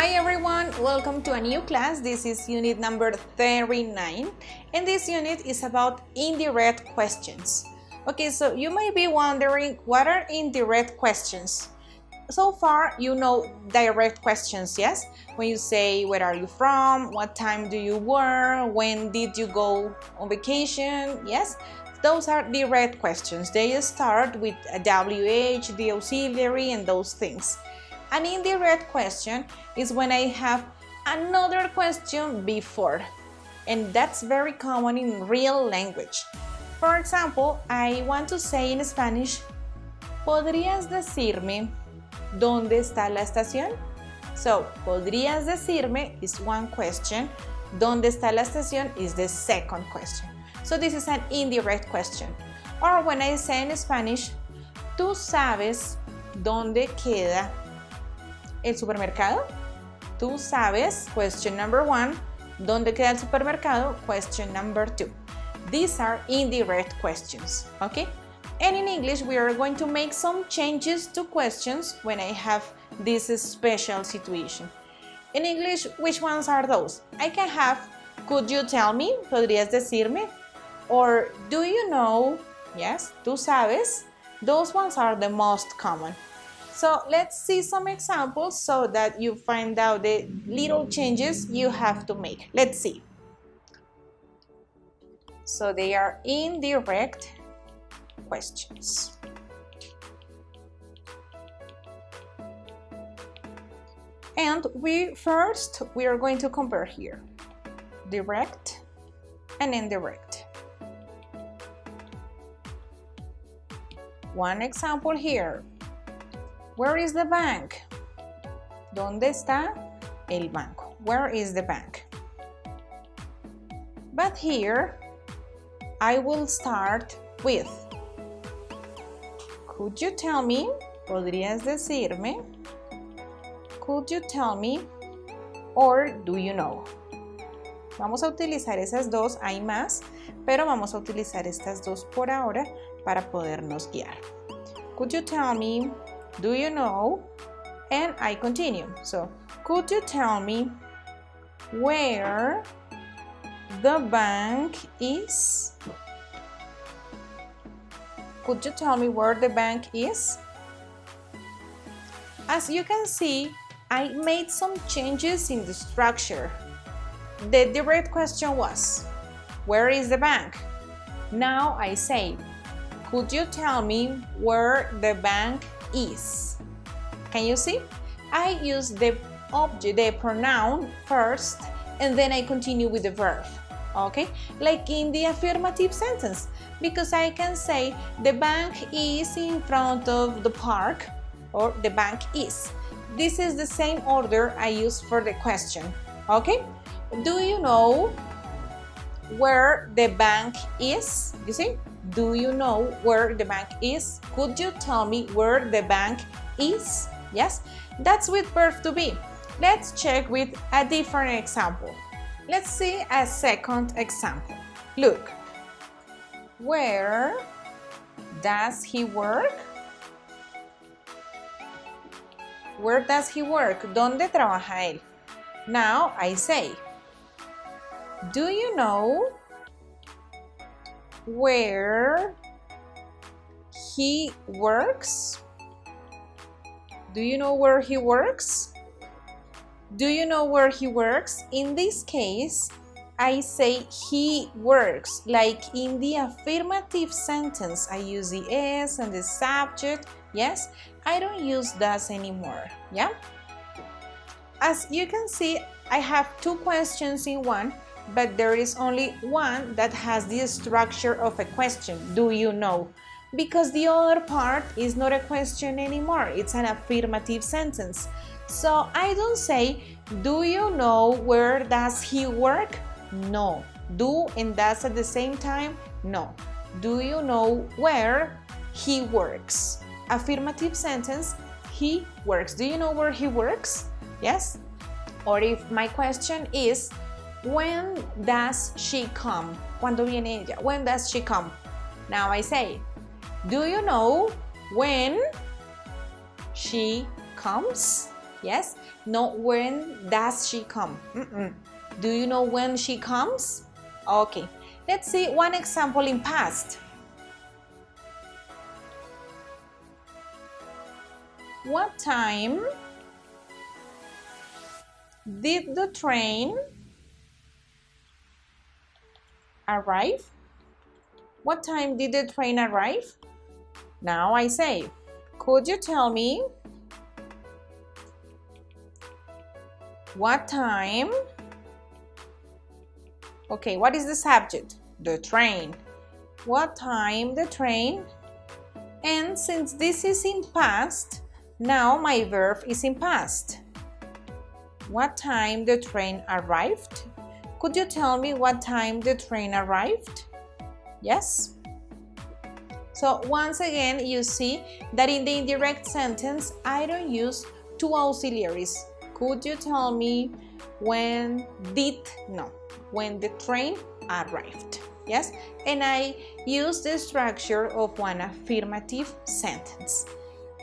Hi everyone, welcome to a new class. This is unit number 39 and this unit is about indirect questions. Okay, so you may be wondering what are indirect questions? So far you know direct questions, yes? When you say where are you from, what time do you work, when did you go on vacation, yes? Those are direct questions. They start with a WH, the auxiliary and those things. An indirect question is when I have another question before, and that's very common in real language. For example, I want to say in Spanish, ¿podrías decirme dónde está la estación? So, ¿podrías decirme is one question, ¿dónde está la estación is the second question. So this is an indirect question. Or when I say in Spanish, ¿tú sabes dónde queda el supermercado? ¿Tú sabes? Question number one. ¿Dónde queda el supermercado? Question number two. These are indirect questions, okay? And in English, we are going to make some changes to questions when I have this special situation. In English, which ones are those? I can have, could you tell me? ¿Podrías decirme? Or do you know? Yes, ¿tú sabes? Those ones are the most common. So let's see some examples so that you find out the little changes you have to make. Let's see. So they are indirect questions. And we are going to compare here direct and indirect. One example here. Where is the bank? ¿Dónde está el banco? Where is the bank? But here, I will start with, could you tell me? ¿Podrías decirme? Could you tell me? Or do you know? Vamos a utilizar esas dos, hay más, pero vamos a utilizar estas dos por ahora para podernos guiar. Could you tell me? Do you know? And I continue. So, could you tell me where the bank is? Could you tell me where the bank is? As you can see, I made some changes in the structure. The direct question was, where is the bank? Now I say, could you tell me where the bank is? Can you see? I use the object, the pronoun first, and then I continue with the verb. Okay? Like in the affirmative sentence, because I can say the bank is in front of the park, or the bank is. This is the same order I use for the question. Okay? Do you know where the bank is? You see? Do you know where the bank is? Could you tell me where the bank is? Yes, that's with verb to be. Let's check with a different example. Let's see a second example. Look, where does he work? Where does he work? ¿Dónde trabaja él? Now I say, do you know where he works? Do you know where he works? Do you know where he works? In this case, I say he works. Like in the affirmative sentence, I use the S and the subject. Yes, I don't use does anymore. Yeah? As you can see, I have two questions in one, but there is only one that has the structure of a question. Do you know? Because the other part is not a question anymore. It's an affirmative sentence. So I don't say, do you know where does he work? No. Do and does at the same time? No. Do you know where he works? Affirmative sentence, he works. Do you know where he works? Yes? Or if my question is, when does she come? ¿Cuándo viene ella? When does she come? Now I say, do you know when she comes? Yes? No, when does she come? Do you know when she comes? Okay, let's see one example in past. What time did the train arrive? What time did the train arrive? Now I say, could you tell me what time? Okay, what is the subject? The train. What time the train? And since this is in past, now my verb is in past. What time the train arrived? Could you tell me what time the train arrived? Yes? So once again, you see that in the indirect sentence, I don't use two auxiliaries. Could you tell me when did? No, when the train arrived. Yes? And I use the structure of one affirmative sentence.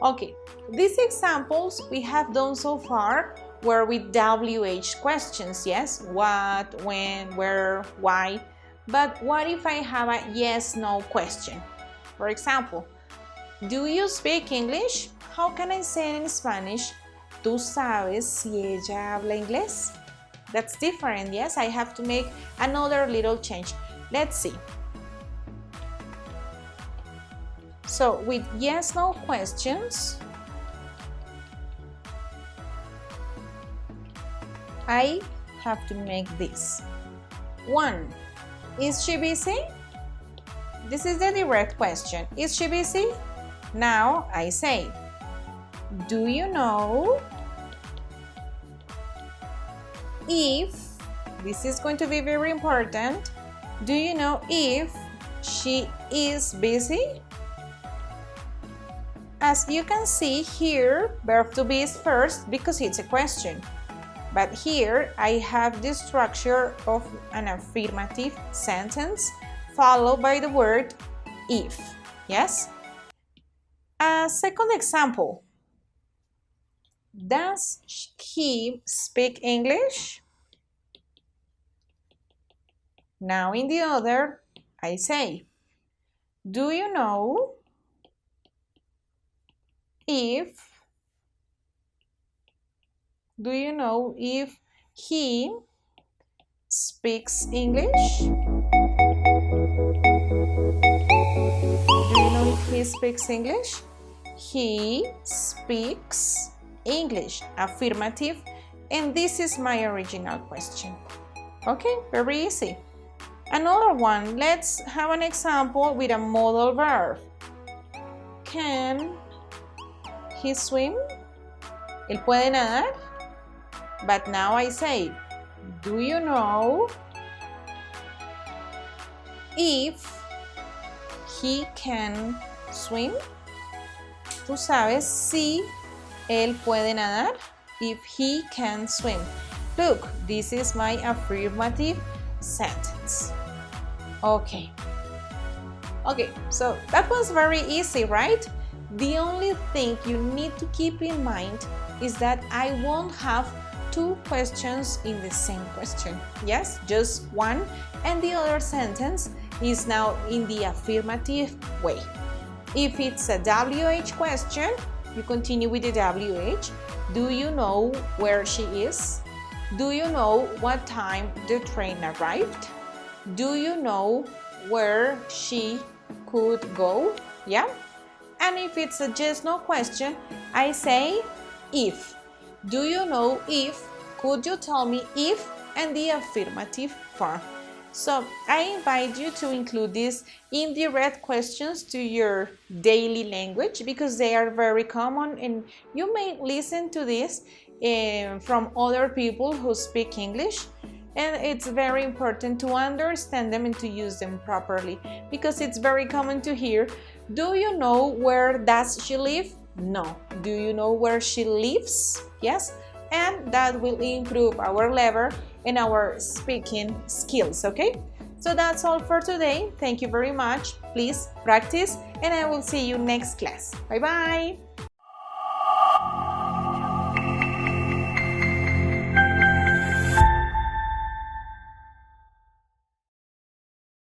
Okay, these examples we have done so far were with WH questions, yes? What, when, where, why. But what if I have a yes-no question? For example, do you speak English? How can I say in Spanish, ¿tú sabes si ella habla inglés? That's different, yes? I have to make another little change. Let's see. So with yes-no questions, I have to make this. 1. Is she busy? This is the direct question. Is she busy? Now I say, do you know if, this is going to be very important, do you know if she is busy? As you can see here, verb to be is first because it's a question. But here I have the structure of an affirmative sentence followed by the word if. Yes? A second example. Does he speak English? Now in the other, I say, do you know if he speaks English? Do you know if he speaks English? He speaks English, affirmative, and this is my original question. Okay, very easy. Another one, let's have an example with a modal verb. Can he swim? ¿Él puede nadar? But now I say, do you know if he can swim? ¿Tú sabes si él puede nadar? If he can swim. Look, this is my affirmative sentence. Okay, so that was very easy, right? The only thing you need to keep in mind is that I won't have two questions in the same question. Yes, just one, and the other sentence is now in the affirmative way. If it's a WH question, you continue with the WH. Do you know where she is? Do you know what time the train arrived? Do you know where she could go? Yeah? And if it's a yes-no question, I say if. Do you know if? Could you tell me if? And the affirmative form. So I invite you to include these indirect questions to your daily language because they are very common and you may listen to this from other people who speak English. And it's very important to understand them and to use them properly because it's very common to hear, do you know where does she live? No. Do you know where she lives? Yes. And that will improve our level and our speaking skills, okay? So that's all for today. Thank you very much. Please practice and I will see you next class. Bye-bye.